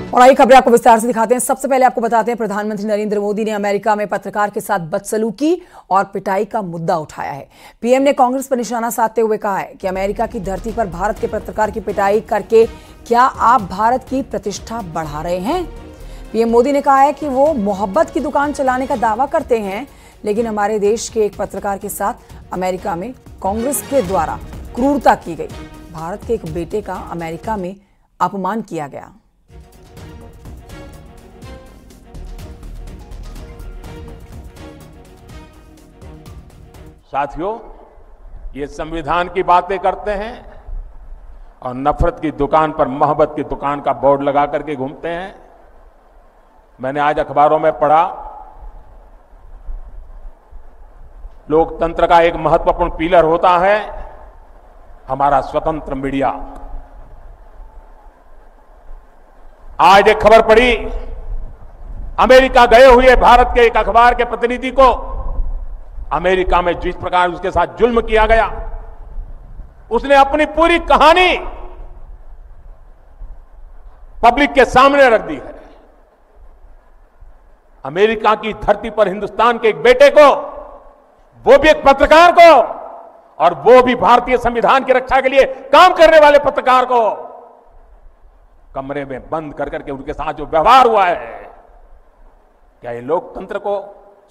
और आइए खबरें आपको विस्तार से दिखाते हैं। सबसे पहले आपको बताते हैं प्रधानमंत्री नरेंद्र मोदी ने अमेरिका में पत्रकार के साथ बदसलूकी और पिटाई का मुद्दा उठाया है। पीएम ने कांग्रेस पर निशाना साधते हुए कहा है कि अमेरिका की धरती पर भारत के पत्रकार की पिटाई करके क्या आप भारत की प्रतिष्ठा बढ़ा रहे हैं। पीएम मोदी ने कहा है कि वो मोहब्बत की दुकान चलाने का दावा करते हैं, लेकिन हमारे देश के एक पत्रकार के साथ अमेरिका में कांग्रेस के द्वारा क्रूरता की गई। भारत के एक बेटे का अमेरिका में अपमान किया गया। साथियों, ये संविधान की बातें करते हैं और नफरत की दुकान पर मोहब्बत की दुकान का बोर्ड लगा करके घूमते हैं। मैंने आज अखबारों में पढ़ा, लोकतंत्र का एक महत्वपूर्ण पिलर होता है हमारा स्वतंत्र मीडिया। आज एक खबर पड़ी, अमेरिका गए हुए भारत के एक अखबार के प्रतिनिधि को अमेरिका में जिस प्रकार उसके साथ जुल्म किया गया, उसने अपनी पूरी कहानी पब्लिक के सामने रख दी है। अमेरिका की धरती पर हिंदुस्तान के एक बेटे को, वो भी एक पत्रकार को, और वो भी भारतीय संविधान की रक्षा के लिए काम करने वाले पत्रकार को कमरे में बंद कर करके उनके साथ जो व्यवहार हुआ है, क्या ये लोकतंत्र को,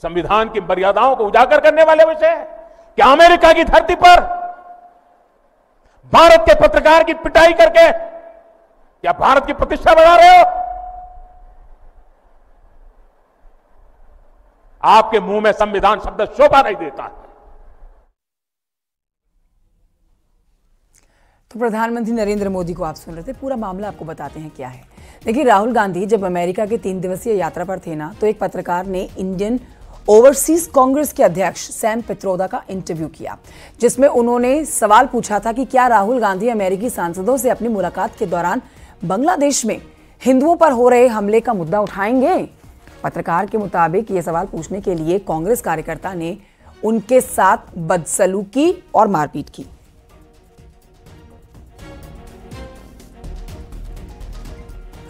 संविधान की मर्यादाओं को उजागर करने वाले विषय? क्या अमेरिका की धरती पर भारत के पत्रकार की पिटाई करके क्या भारत की प्रतिष्ठा बढ़ा रहे हो? आपके मुंह में संविधान शब्द शोभा नहीं देता है। तो प्रधानमंत्री नरेंद्र मोदी को आप सुन रहे थे। पूरा मामला आपको बताते हैं क्या है। देखिए, राहुल गांधी जब अमेरिका के 3 दिवसीय यात्रा पर थे ना, तो एक पत्रकार ने इंडियन ओवरसीज कांग्रेस के अध्यक्ष सैम पित्रोदा का इंटरव्यू किया, जिसमें उन्होंने सवाल पूछा था कि क्या राहुल गांधी अमेरिकी सांसदों से अपनी मुलाकात के दौरान बांग्लादेश में हिंदुओं पर हो रहे हमले का मुद्दा उठाएंगे। पत्रकार के मुताबिक ये सवाल पूछने के लिए कांग्रेस कार्यकर्ता ने उनके साथ बदसलूकी और मारपीट की।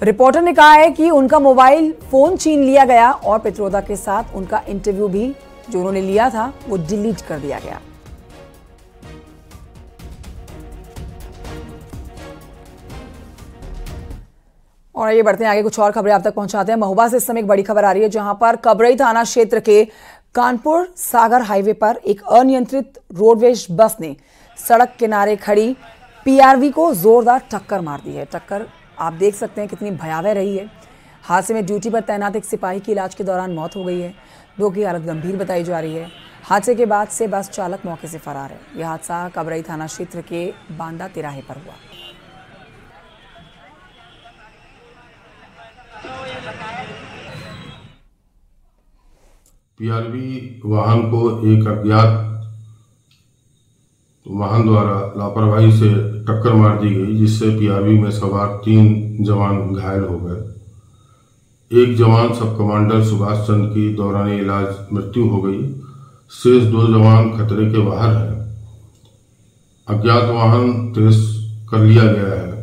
रिपोर्टर ने कहा है कि उनका मोबाइल फोन छीन लिया गया और पित्रोदा के साथ उनका इंटरव्यू भी जो उन्होंने लिया था वो डिलीट कर दिया गया। और ये बढ़ते हैं आगे, कुछ और खबरें आप तक पहुंचाते हैं। महोबा से इस समय एक बड़ी खबर आ रही है, जहां पर कबरई थाना क्षेत्र के कानपुर सागर हाईवे पर एक अनियंत्रित रोडवेज बस ने सड़क किनारे खड़ी पीआरवी को जोरदार टक्कर मार दी है। टक्कर आप देख सकते हैं कितनी भयावह रही है। हादसे में ड्यूटी पर तैनात एक सिपाही की इलाज के दौरान मौत हो गई है। 2 की हालत गंभीर बताई जा रही है। हादसे के बाद से बस चालक मौके से फरार है। यह हादसा कबरई थाना क्षेत्र के बांदा तिराहे पर हुआ। पीआरवी वाहन को एक अज्ञात वाहन द्वारा लापरवाही से टक्कर मार दी गई, जिससे पीआरवी में सवार 3 जवान घायल हो गए। एक जवान सब कमांडर सुभाष चंद्र की दौरान इलाज मृत्यु हो गई। शेष 2 जवान खतरे के बाहर हैं। अज्ञात वाहन ट्रेस कर लिया गया है।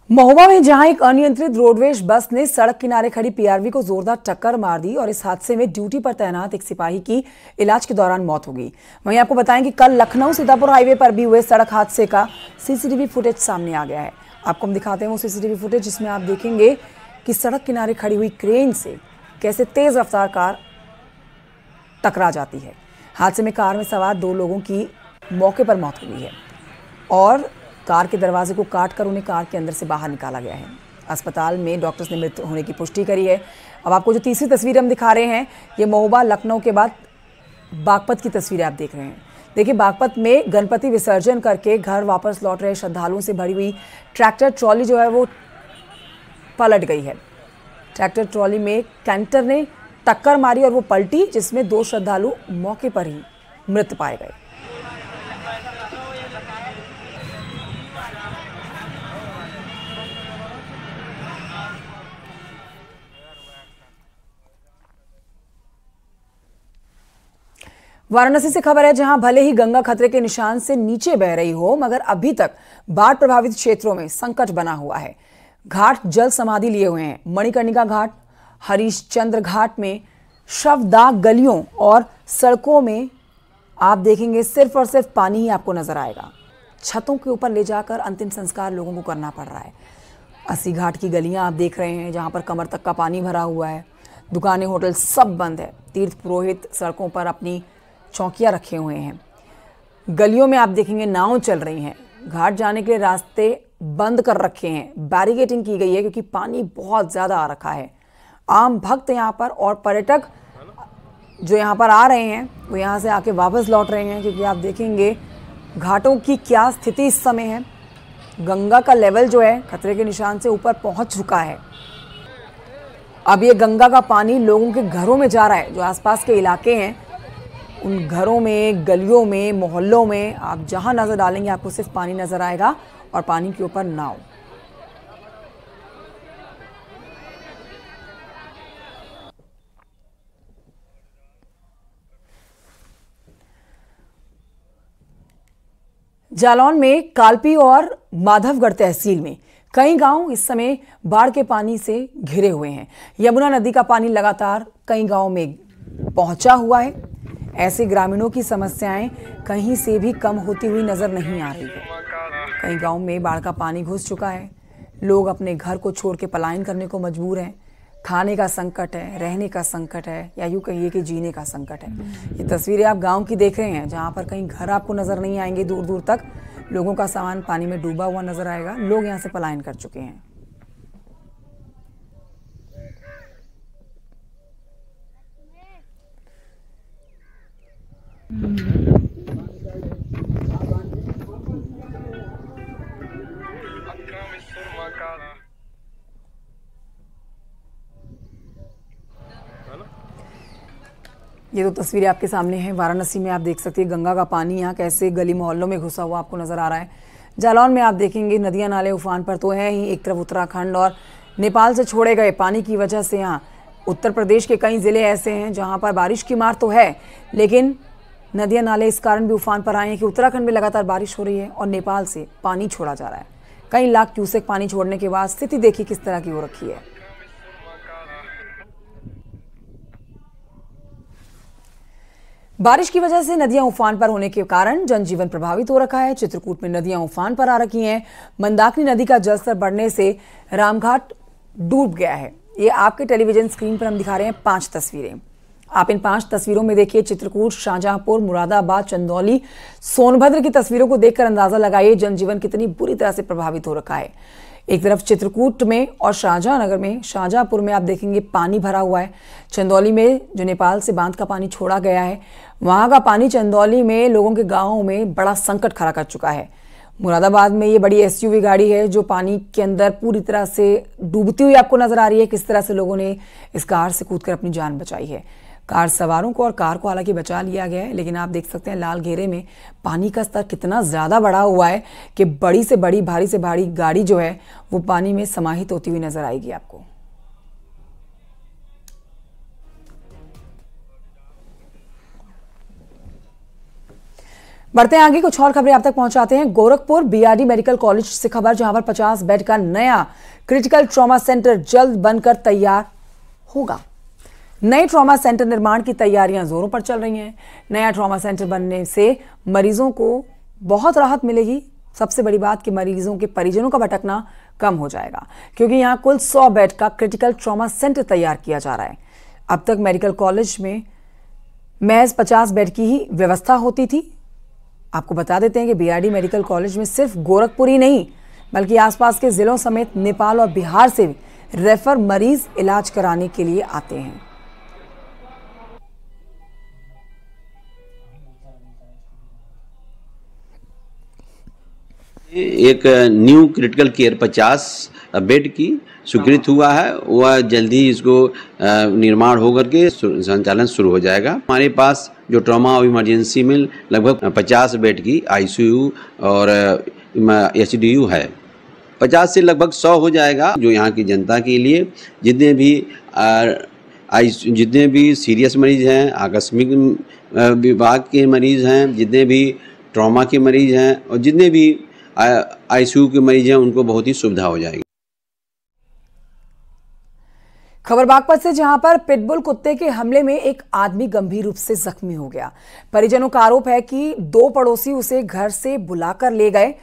महोबा में जहां एक अनियंत्रित रोडवेज बस ने सड़क किनारे खड़ी पीआरवी को जोरदार टक्कर मार दी और इस हादसे में ड्यूटी पर तैनात एक सिपाही की इलाज के दौरान मौत हो गई। वहीं आपको बताएं कि कल लखनऊ सीतापुर हाईवे पर भी हुए सड़क हादसे का सीसीटीवी फुटेज सामने आ गया है। आपको हम दिखाते हैं वो सीसीटीवी फुटेज, जिसमें आप देखेंगे कि सड़क किनारे खड़ी हुई क्रेन से कैसे तेज रफ्तार कार टकरा जाती है। हादसे में कार में सवार 2 लोगों की मौके पर मौत हो गई है और कार के दरवाजे को काटकर उन्हें कार के अंदर से बाहर निकाला गया है। अस्पताल में डॉक्टर्स ने मृत होने की पुष्टि करी है। अब आपको जो तीसरी तस्वीर हम दिखा रहे हैं, ये महोबा लखनऊ के बाद बागपत की तस्वीरें आप देख रहे हैं। देखिए, बागपत में गणपति विसर्जन करके घर वापस लौट रहे श्रद्धालुओं से भरी हुई ट्रैक्टर ट्रॉली जो है वो पलट गई है। ट्रैक्टर ट्रॉली में कैंटर ने टक्कर मारी और वो पलटी, जिसमें 2 श्रद्धालु मौके पर ही मृत पाए गए। वाराणसी से खबर है, जहां भले ही गंगा खतरे के निशान से नीचे बह रही हो, मगर अभी तक बाढ़ प्रभावित क्षेत्रों में संकट बना हुआ है। घाट जल समाधि लिए हुए हैं। मणिकर्णिका घाट, हरिश्चंद्र घाट में शवदाह गलियों और सड़कों में आप देखेंगे सिर्फ और सिर्फ पानी ही आपको नजर आएगा। छतों के ऊपर ले जाकर अंतिम संस्कार लोगों को करना पड़ रहा है। 80 घाट की गलियां आप देख रहे हैं, जहां पर कमर तक का पानी भरा हुआ है। दुकानें, होटल सब बंद है। तीर्थ पुरोहित सड़कों पर अपनी चौकियां रखे हुए हैं। गलियों में आप देखेंगे नाव चल रही हैं। घाट जाने के लिए रास्ते बंद कर रखे हैं, बैरिकेडिंग की गई है क्योंकि पानी बहुत ज़्यादा आ रखा है। आम भक्त यहाँ पर और पर्यटक जो यहाँ पर आ रहे हैं वो यहाँ से आके वापस लौट रहे हैं, क्योंकि आप देखेंगे घाटों की क्या स्थिति इस समय है। गंगा का लेवल जो है खतरे के निशान से ऊपर पहुँच चुका है। अब ये गंगा का पानी लोगों के घरों में जा रहा है। जो आसपास के इलाके हैं उन घरों में, गलियों में, मोहल्लों में आप जहां नजर डालेंगे आपको सिर्फ पानी नजर आएगा और पानी के ऊपर नाव। जालौन में कालपी और माधवगढ़ तहसील में कई गांव इस समय बाढ़ के पानी से घिरे हुए हैं। यमुना नदी का पानी लगातार कई गांवों में पहुंचा हुआ है। ऐसे ग्रामीणों की समस्याएं कहीं से भी कम होती हुई नजर नहीं आ रही है। कई गांव में बाढ़ का पानी घुस चुका है। लोग अपने घर को छोड़ के पलायन करने को मजबूर हैं। खाने का संकट है, रहने का संकट है, या यूं कहिए कि जीने का संकट है। ये तस्वीरें आप गांव की देख रहे हैं, जहां पर कहीं घर आपको नजर नहीं आएंगे। दूर दूर तक लोगों का सामान पानी में डूबा हुआ नजर आएगा। लोग यहां से पलायन कर चुके हैं। ये तो तस्वीरें आपके सामने हैं। वाराणसी में आप देख सकते हैं गंगा का पानी यहाँ कैसे गली मोहल्लों में घुसा हुआ आपको नजर आ रहा है। जालौन में आप देखेंगे नदियां नाले उफान पर तो है ही। एक तरफ उत्तराखंड और नेपाल से छोड़े गए पानी की वजह से यहाँ उत्तर प्रदेश के कई जिले ऐसे हैं जहाँ पर बारिश की मार तो है, लेकिन नदियां नाले इस कारण भी उफान पर आए हैं कि उत्तराखंड में लगातार बारिश हो रही है और नेपाल से पानी छोड़ा जा रहा है। कई लाख क्यूसेक पानी छोड़ने के बाद स्थिति देखिए किस तरह की हो रखी है। बारिश की वजह से नदियां उफान पर होने के कारण जनजीवन प्रभावित हो रखा है। चित्रकूट में नदियां उफान पर आ रखी हैं। मंदाकिनी नदी का जलस्तर बढ़ने से रामघाट डूब गया है। ये आपके टेलीविजन स्क्रीन पर हम दिखा रहे हैं 5 तस्वीरें। आप इन 5 तस्वीरों में देखिए चित्रकूट, शाहजहांपुर, मुरादाबाद, चंदौली, सोनभद्र की तस्वीरों को देखकर अंदाजा लगाइए जनजीवन कितनी बुरी तरह से प्रभावित हो रखा है। एक तरफ चित्रकूट में और शाहजहांनगर में, शाहजहांपुर में आप देखेंगे पानी भरा हुआ है। चंदौली में जो नेपाल से बांध का पानी छोड़ा गया है, वहां का पानी चंदौली में लोगों के गांवों में बड़ा संकट खड़ा कर चुका है। मुरादाबाद में ये बड़ी एसयूवी गाड़ी है जो पानी के अंदर पूरी तरह से डूबती हुई आपको नजर आ रही है। किस तरह से लोगों ने इस कार से कूदकर अपनी जान बचाई है। कार सवारों को और कार को हालांकि बचा लिया गया है, लेकिन आप देख सकते हैं लाल घेरे में पानी का स्तर कितना ज़्यादा बढ़ा हुआ है कि बड़ी से बड़ी, भारी से भारी गाड़ी जो है वो पानी में समाहित होती हुई नजर आएगी आपको। बढ़ते हैं आगे, कुछ और खबरें आप तक पहुंचाते हैं। गोरखपुर बीआरडी मेडिकल कॉलेज से खबर, जहां पर 50 बेड का नया क्रिटिकल ट्रॉमा सेंटर जल्द बनकर तैयार होगा। नए ट्रॉमा सेंटर निर्माण की तैयारियां जोरों पर चल रही हैं। नया ट्रॉमा सेंटर बनने से मरीजों को बहुत राहत मिलेगी। सबसे बड़ी बात कि मरीजों के परिजनों का भटकना कम हो जाएगा, क्योंकि यहां कुल 100 बेड का क्रिटिकल ट्रॉमा सेंटर तैयार किया जा रहा है। अब तक मेडिकल कॉलेज में महज 50 बेड की ही व्यवस्था होती थी। आपको बता देते हैं कि बीआरडी मेडिकल कॉलेज में सिर्फ गोरखपुर ही नहीं बल्कि आसपास के जिलों समेत नेपाल और बिहार से भी रेफर मरीज इलाज कराने के लिए आते हैं। एक न्यू क्रिटिकल केयर 50 बेड की स्वीकृत हुआ है। वह जल्दी इसको निर्माण होकर के संचालन शुरू हो जाएगा। हमारे पास जो ट्रॉमा और इमरजेंसी में लगभग 50 बेड की आईसीयू और एचडीयू है। 50 से लगभग 100 हो जाएगा, जो यहाँ की जनता के लिए जितने भी सीरियस मरीज हैं, आकस्मिक विभाग के मरीज़ हैं, जितने भी ट्रॉमा के मरीज़ हैं और जितने भी आईसीयू के मरीज़ हैं, उनको बहुत ही सुविधा हो जाएगी। खबर बागपत से, जहां पर पिटबुल कुत्ते के हमले में एक आदमी गंभीर रूप से जख्मी हो गया। परिजनों का आरोप है कि 2 पड़ोसी उसे घर से बुलाकर ले गए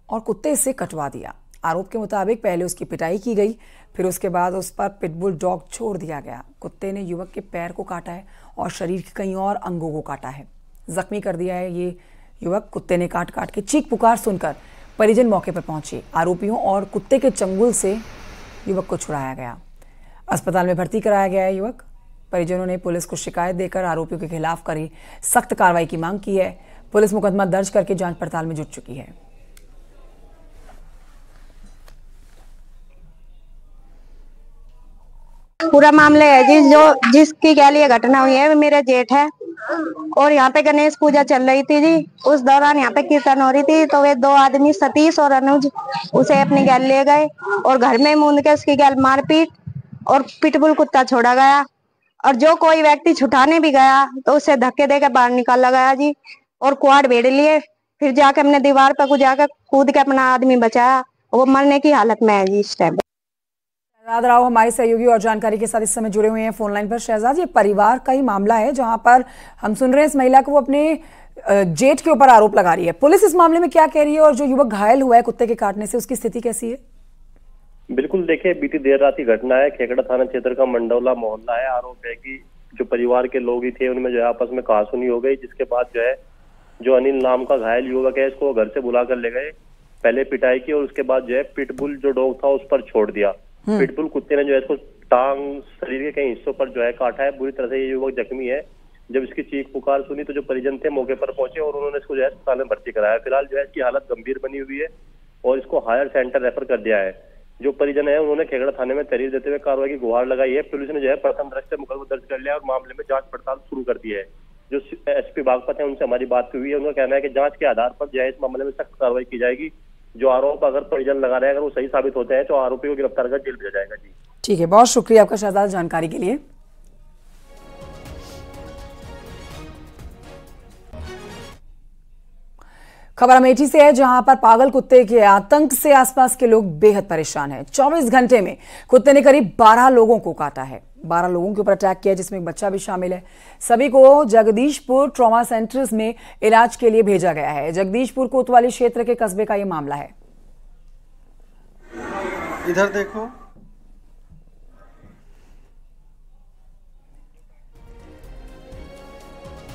और कुत्ते से कटवा दिया। आरोप के मुताबिक पहले उसकी पिटाई की गई, फिर उसके बाद उस पर पिटबुल डॉग छोड़ दिया गया। कुत्ते ने युवक के पैर को काटा है और शरीर के कई और अंगों को काटा है, जख्मी कर दिया है ये युवक। कुत्ते ने काट काट के चीख पुकार सुनकर परिजन मौके पर पहुंचे। आरोपियों और कुत्ते के चंगुल से युवक को छुड़ाया गया, अस्पताल में भर्ती कराया गया है युवक। परिजनों ने पुलिस को शिकायत देकर आरोपियों के खिलाफ कड़ी सख्त कार्रवाई की मांग की है। पुलिस मुकदमा दर्ज करके जांच पड़ताल में जुट चुकी है। पूरा मामला है जी, जिसकी क्या लिए घटना हुई है, मेरा जेठ है और यहाँ पे गणेश पूजा चल रही थी जी। उस दौरान यहाँ पे कीर्तन हो रही थी, तो वे 2 आदमी सतीश और अनुज उसे अपनी गैल ले गए और घर में मूंद के उसकी गैल मारपीट और पिटबुल कुत्ता छोड़ा गया। और जो कोई व्यक्ति छुटाने भी गया तो उसे धक्के देकर बाहर निकाला गया जी और क्वाड भेड़ लिए। फिर जाकर हमने दीवार पर जाकर कूद के अपना आदमी बचाया, वो मरने की हालत में है जी इस टाइम। शहजाद राव हमारे सहयोगी और जानकारी के साथ इस समय जुड़े हुए हैं फोन लाइन पर। शहजाद, ये परिवार का ही मामला है जहां पर हम सुन रहे हैं इस महिला को वो अपने जेठ के ऊपर आरोप लगा रही है। पुलिस इस मामले में क्या कह रही है और जो युवक घायल हुआ है कुत्ते के काटने से, उसकी स्थिति कैसी है? बिल्कुल, देखिए बीती देर रात की घटना है, खेकड़ा थाना क्षेत्र का मंडौला मोहल्ला है। आरोप है कि जो परिवार के लोग ही थे उनमें जो है आपस में कहासुनी हो गई, जिसके बाद जो है जो अनिल नाम का घायल युवक है इसको घर से बुला कर ले गए, पहले पिटाई की और उसके बाद जो है पिटबुल जो डॉग था उस पर छोड़ दिया। पिटबुल कुत्ते ने जो है इसको टांग, शरीर के कई हिस्सों पर जो है काटा है। बुरी तरह से ये युवक जख्मी है। जब इसकी चीख पुकार सुनी तो जो परिजन थे मौके पर पहुंचे और उन्होंने इसको जो है अस्पताल में भर्ती कराया। फिलहाल जो है इसकी हालत गंभीर बनी हुई है और इसको हायर सेंटर रेफर कर दिया है। जो परिजन है उन्होंने खेगड़ा थाने में तहरीर देते हुए कार्रवाई की गुहार लगाई है। पुलिस ने जो है प्रथम दृष्टया मुकदमा दर्ज कर लिया और मामले में जांच पड़ताल शुरू कर दी है। जो एसपी बागपत है उनसे हमारी बात हुई है, उनका कहना है कि जांच के आधार पर जो है इस मामले में सख्त कार्रवाई की जाएगी। जो आरोप अगर परिजन लगा रहे हैं अगर वो सही साबित होते हैं तो आरोपी को गिरफ्तार कर जेल भेजा जाएगा। जी ठीक है, बहुत शुक्रिया आपका शहजाद जानकारी के लिए। खबर अमेठी से है जहां पर पागल कुत्ते के आतंक से आसपास के लोग बेहद परेशान हैं। 24 घंटे में कुत्ते ने करीब 12 लोगों को काटा है, 12 लोगों के ऊपर अटैक किया जिसमें एक बच्चा भी शामिल है। सभी को जगदीशपुर ट्रॉमा सेंटर्स में इलाज के लिए भेजा गया है। जगदीशपुर कोतवाली क्षेत्र के कस्बे का यह मामला है। इधर देखो,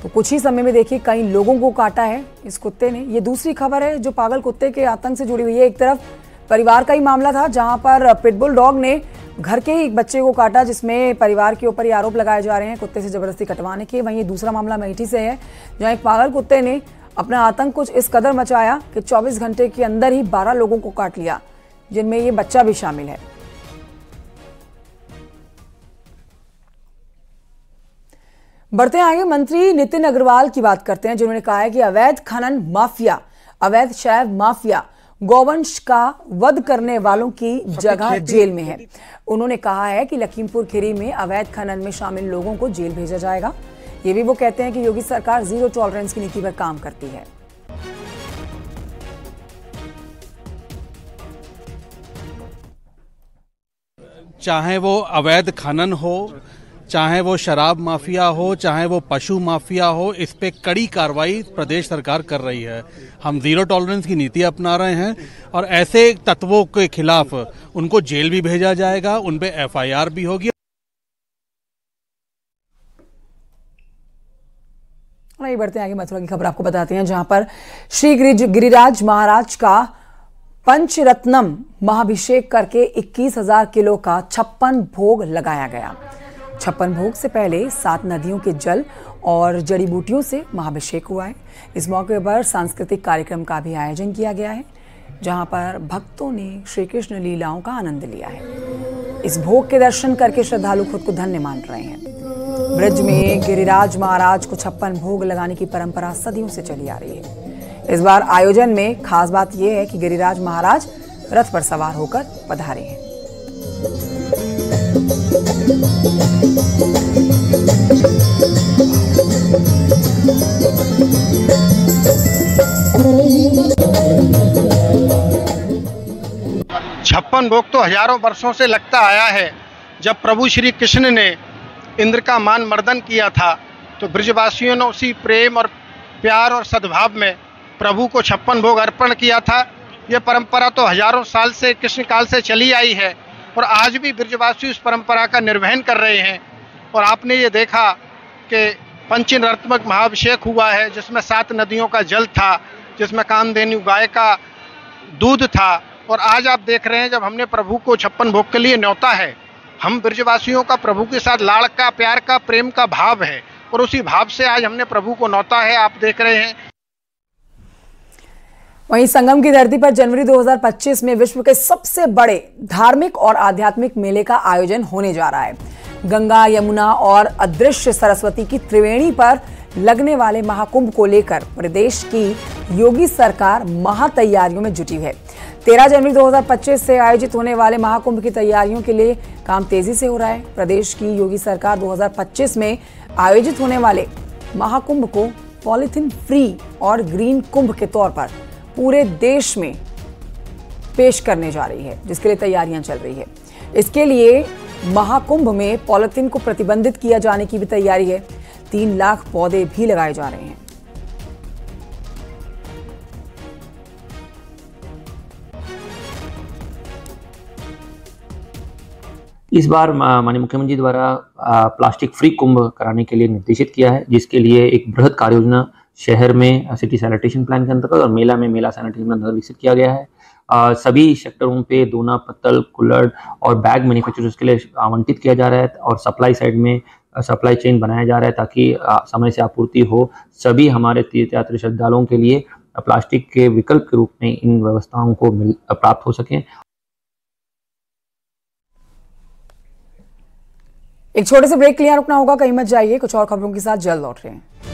तो कुछ ही समय में देखिए कई लोगों को काटा है इस कुत्ते ने। ये दूसरी खबर है जो पागल कुत्ते के आतंक से जुड़ी हुई है। एक तरफ परिवार का ही मामला था जहां पर पिटबुल डॉग ने घर के ही एक बच्चे को काटा, जिसमें परिवार के ऊपर ही आरोप लगाए जा रहे हैं कुत्ते से जबरदस्ती कटवाने के। वहीं दूसरा मामला अमेठी से है जहां एक पागल कुत्ते ने अपना आतंक कुछ इस कदर मचाया कि 24 घंटे के अंदर ही 12 लोगों को काट लिया, जिनमें ये बच्चा भी शामिल है। बढ़ते हैं आगे, मंत्री नितिन अग्रवाल की बात करते हैं जिन्होंने कहा है कि अवैध खनन माफिया, अवैध शैव माफिया गौवंश का वध करने वालों की जगह जेल में है। उन्होंने कहा है कि लखीमपुर खीरी में अवैध खनन में शामिल लोगों को जेल भेजा जाएगा। ये भी वो कहते हैं कि योगी सरकार जीरो टॉलरेंस की नीति पर काम करती है। चाहे वो अवैध खनन हो, चाहे वो शराब माफिया हो, चाहे वो पशु माफिया हो, इस पे कड़ी कार्रवाई प्रदेश सरकार कर रही है। हम जीरो टॉलरेंस की नीति अपना रहे हैं और ऐसे तत्वों के खिलाफ उनको जेल भी भेजा जाएगा, उन पे एफआईआर भी होगी। आइए बढ़ते हैं आगे, मथुरा की खबर आपको बताते हैं जहां पर श्री गिरिराज महाराज का पंचरत्नम महाभिषेक करके 21,000 किलो का 56 भोग लगाया गया। 56 भोग से पहले 7 नदियों के जल और जड़ी बूटियों से महाभिषेक हुआ है। इस मौके पर सांस्कृतिक कार्यक्रम का भी आयोजन किया गया है जहां पर भक्तों ने श्री कृष्ण लीलाओं का आनंद लिया है। इस भोग के दर्शन करके श्रद्धालु खुद को धन्य मान रहे हैं। ब्रज में गिरिराज महाराज को 56 भोग लगाने की परंपरा सदियों से चली आ रही है। इस बार आयोजन में खास बात यह है कि गिरिराज महाराज रथ पर सवार होकर पधारे हैं। छप्पन भोग तो हजारों वर्षों से लगता आया है। जब प्रभु श्री कृष्ण ने इंद्र का मान मर्दन किया था तो ब्रजवासियों ने उसी प्रेम और प्यार और सद्भाव में प्रभु को छप्पन भोग अर्पण किया था। यह परंपरा तो हजारों साल से कृष्ण काल से चली आई है और आज भी ब्रजवासी उस परंपरा का निर्वहन कर रहे हैं। और आपने ये देखा कि पंचरत्नात्मक महाअभिषेक हुआ है जिसमें 7 नदियों का जल था, जिसमें कामधेनु गाय का दूध था। और आज आप देख रहे हैं जब हमने प्रभु को छप्पन भोग के लिए न्योता है, हम ब्रजवासियों का प्रभु के साथ लाड़ का, प्यार का, प्रेम का भाव है और उसी भाव से आज हमने प्रभु को न्योता है। आप देख रहे हैं। वहीं संगम की धरती पर जनवरी 2025 में विश्व के सबसे बड़े धार्मिक और आध्यात्मिक मेले का आयोजन होने जा रहा है। गंगा, यमुना और अदृश्य सरस्वती की त्रिवेणी पर लगने वाले महाकुंभ को लेकर प्रदेश की योगी सरकार महातैयारियों में जुटी है। 13 जनवरी 2025 से आयोजित होने वाले महाकुंभ की तैयारियों के लिए काम तेजी से हो रहा है। प्रदेश की योगी सरकार 2025 में आयोजित होने वाले महाकुंभ को पॉलीथीन फ्री और ग्रीन कुंभ के तौर पर पूरे देश में पेश करने जा रही है, जिसके लिए तैयारियां चल रही है। इसके लिए महाकुंभ में पॉलीथीन को प्रतिबंधित किया जाने की भी तैयारी है। 3 लाख पौधे भी लगाए जा रहे हैं। इस बार माननीय मुख्यमंत्री द्वारा प्लास्टिक फ्री कुंभ कराने के लिए निर्देशित किया है, जिसके लिए एक बृहद कार्य योजना शहर में सिटी सैनिटेशन प्लान के अंतर्गत और मेला में मेला सैनिटेशन प्लान अंतर्गत विकसित किया गया है। सभी सेक्टरों पे दोना, पत्तल, कुल्हड़ और बैग मैन्युफैक्चरर्स के लिए आवंटित किया जा रहा है और सप्लाई साइड में सप्लाई चेन बनाया जा रहा है ताकि समय से आपूर्ति हो। सभी हमारे तीर्थयात्री श्रद्धालुओं के लिए प्लास्टिक के विकल्प के रूप में इन व्यवस्थाओं को प्राप्त हो सकें। एक छोटे से ब्रेक के लिए रुकना होगा, कहीं मत जाइए, कुछ और खबरों के साथ जल्द लौट रहे हैं।